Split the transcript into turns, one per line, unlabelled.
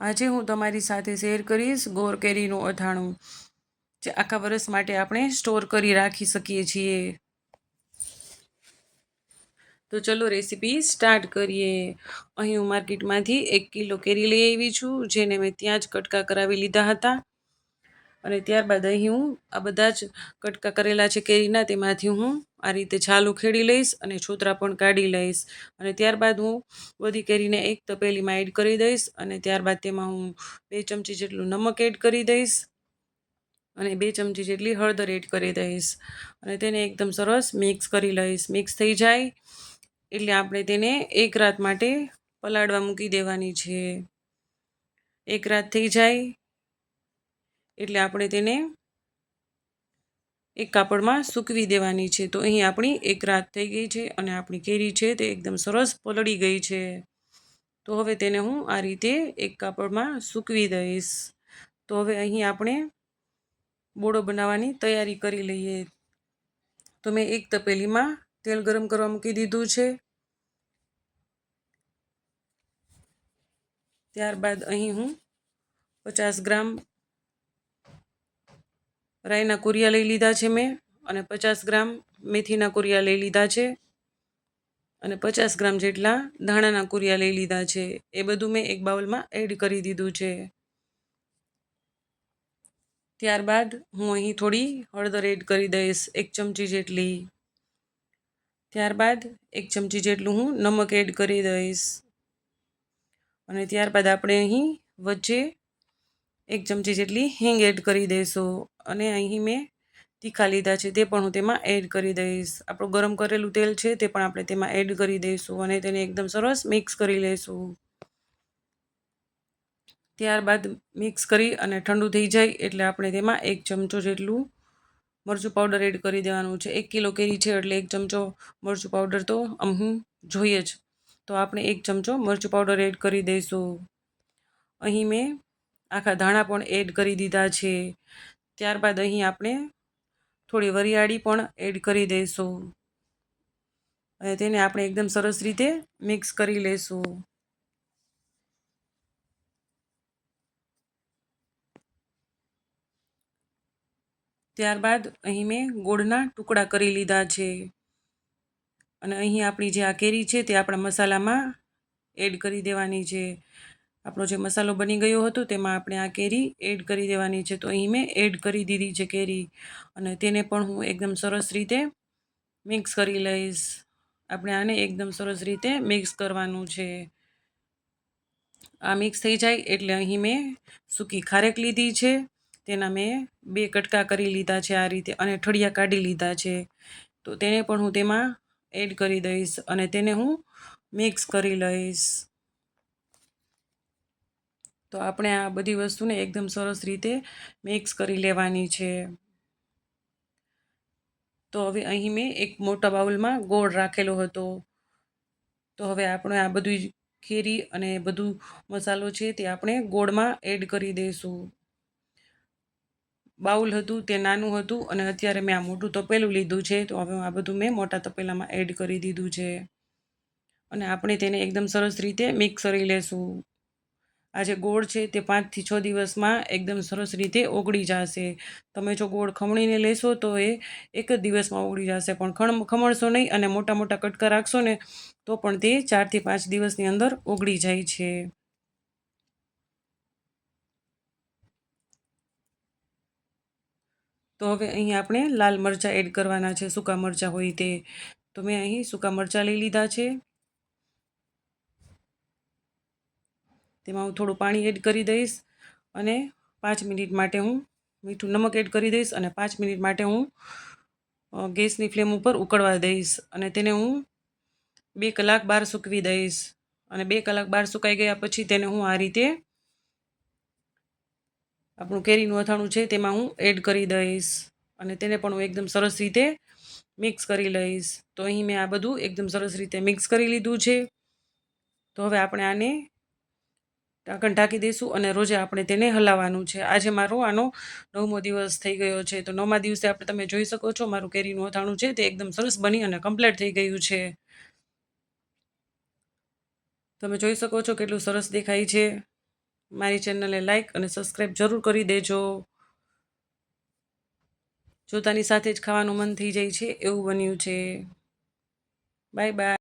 આજે હું તમારી સાથે શેર કરીશ ગોર કેરીનું અથાણું, જે આખા વર્ષ માટે આપણે સ્ટોર કરી રાખી શકીએ છીએ. તો ચલો રેસીપી સ્ટાર્ટ કરીએ. અહીં હું માર્કેટમાંથી 1 કિલો કેરી લઈ આવી છું, જેને મેં ત્યાં જ કટકા કરાવી લીધા હતા. અને ત્યારબાદ અહીં હું આ બધા જ કટકા કરેલા છે કેરીના, તેમાંથી હું આ રીતે છાલ ઉખેડી લઈશ અને છોતરા પણ કાઢી લઈશ. અને ત્યારબાદ હું બધી કેરીને એક તપેલીમાં એડ કરી દઈશ અને ત્યારબાદ તેમાં હું 2 ચમચી જેટલું નમક એડ કરી દઈશ અને 2 ચમચી જેટલી હળદર એડ કરી દઈશ અને તેને એકદમ સરસ મિક્સ કરી લઈશ. મિક્સ થઈ જાય એટલે આપણે તેને એક રાત માટે પલાળવા મૂકી દેવાની છે. એક રાત થઈ જાય એટલે આપણે તેને એક કાપડમાં સૂકવી દેવાની છે. તો અહીં આપણી એક રાત થઈ ગઈ છે અને આપણી કેરી છે તે એકદમ સરસ પલળી ગઈ છે. તો હવે તેને હું આ રીતે એક કાપડમાં સૂકવી દઈશ. તો હવે અહીં આપણે બોળો બનાવવાની તૈયારી કરી લઈએ. તો મેં એક તપેલીમાં તેલ ગરમ કરવા મૂકી દીધું છે. ત્યારબાદ અહીં હું 50 ગ્રામ રાઈના કુરિયા લઈ લીધા છે મેં, અને 50 ગ્રામ મેથીના કુરિયા લઈ લીધા છે અને 50 ગ્રામ જેટલા ધાણાના કુરિયા લઈ લીધા છે. એ બધું મેં એક બાઉલમાં એડ કરી દીધું છે. ત્યારબાદ હું અહીં થોડી હળદર એડ કરી દઈશ, 1 ચમચી જેટલી. ત્યારબાદ 1 ચમચી જેટલું હું નમક એડ કરી દઈશ અને ત્યારબાદ આપણે અહીં વચ્ચે 1 ચમચી જેટલી હિંગ એડ કરી દઈશું અને અહીં મેં તીખા લીધા છે તે પણ હું તેમાં એડ કરી દઈશ. આપણું ગરમ કરેલું તેલ છે તે પણ આપણે તેમાં એડ કરી દઈશું અને તેને એકદમ સરસ મિક્સ કરી લઈશું. ત્યારબાદ મિક્સ કરી અને ઠંડુ થઈ જાય એટલે આપણે તેમાં 1 ચમચો જેટલું મરચું પાવડર એડ કરી દેવાનું છે. 1 કિલો કેરી છે એટલે 1 ચમચો મરચું પાવડર તો અહીં જોઈએ જ. તો આપણે 1 ચમચો મરચું પાવડર એડ કરી દઈશું. અહીં મેં આખા ધાણા પણ એડ કરી દીધા છે. ત્યારબાદ અહીં આપણે થોડી વરિયાળી પણ એડ કરી દઈશું અને તેને આપણે એકદમ સરસ રીતે મિક્સ કરી લઈશું. ત્યારબાદ અહીં મેં ગોળના ટુકડા કરી લીધા છે અને અહીં આપણી જે આ કેરી છે તે આપણા મસાલામાં એડ કરી દેવાની છે. આપણો જે મસાલો બની ગયો હતો તેમાં આપણે આ કેરી એડ કરી દેવાની છે. તો અહીં મેં એડ કરી દીધી છે કેરી અને તેને પણ હું એકદમ સરસ રીતે મિક્સ કરી લઈશ. આપણે આને એકદમ સરસ રીતે મિક્સ કરવાનું છે. આ મિક્સ થઈ જાય એટલે અહીં મેં સૂકી ખારેક લીધી છે, તેના મેં 2 કટકા કરી લીધા છે આ રીતે અને ઠળિયા કાઢી લીધા છે. તો તેને પણ હું તેમાં એડ કરી દઈશ અને તેને હું મિક્સ કરી લઈશ. તો આપણે આ બધી વસ્તુને એકદમ સરસ રીતે મિક્સ કરી લેવાની છે. તો હવે અહીં મેં એક મોટા બાઉલમાં ગોળ રાખેલો હતો. તો હવે આપણે આ બધી કેરી અને બધું મસાલો છે તે આપણે ગોળમાં એડ કરી દઈશું. બાઉલ હતું તે નાનું હતું અને અત્યારે મેં આ મોટું તપેલું લીધું છે. તો હવે આ બધું મેં મોટા તપેલામાં એડ કરી દીધું છે અને આપણે તેને એકદમ સરસ રીતે મિક્સ કરી લેશું. આ જે ગોળ છે તે 5 થી 6 દિવસમાં એકદમ સરસ રીતે ઓગળી જશે. તમે જો ગોળ ખમણીને લેશો તો એ એક જ દિવસમાં ઓગળી જશે, પણ ખમણશો નહીં અને મોટા મોટા કટકા રાખશો ને તો પણ તે 4 થી 5 દિવસની અંદર ઓગળી જાય છે. તો હવે અહીં આપણે લાલ મરચાં એડ કરવાના છે, સૂકા મરચાં હોય તે. તો મેં અહીં સૂકા મરચાં લઈ લીધા છે. તેમાં હું થોડું પાણી એડ કરી દઈશ અને 5 મિનિટ માટે હું મીઠું નમક એડ કરી દઈશ અને 5 મિનિટ માટે હું ગેસની ફ્લેમ ઉપર ઉકળવા દઈશ અને તેને હું 2 કલાક બહાર સૂકવી દઈશ અને 2 કલાક બહાર સુકાઈ ગયા પછી તેને હું આ રીતે આપણું કેરીનું અથાણું છે તેમાં હું એડ કરી દઈશ અને તેને પણ હું એકદમ સરસ રીતે મિક્સ કરી લઈશ. તો અહીં મેં આ બધું એકદમ સરસ રીતે મિક્સ કરી લીધું છે. તો હવે આપણે આને ઢાંકણ ઢાંકી દઈશું અને રોજે આપણે તેને હલાવવાનું છે. આજે મારો આનો 9મો દિવસ થઈ ગયો છે. તો 9મા દિવસે આપણે તમે જોઈ શકો છો મારું કેરીનું અથાણું છે તે એકદમ સરસ બની અને કમ્પ્લીટ થઈ ગયું છે. તમે જોઈ શકો છો કેટલું સરસ દેખાય છે. મારી ચેનલને લાઈક અને સબસ્ક્રાઈબ જરૂર કરી દેજો. જોતાની સાથે જ ખાવાનું મન થઈ જાય છે એવું બન્યું છે. Bye bye.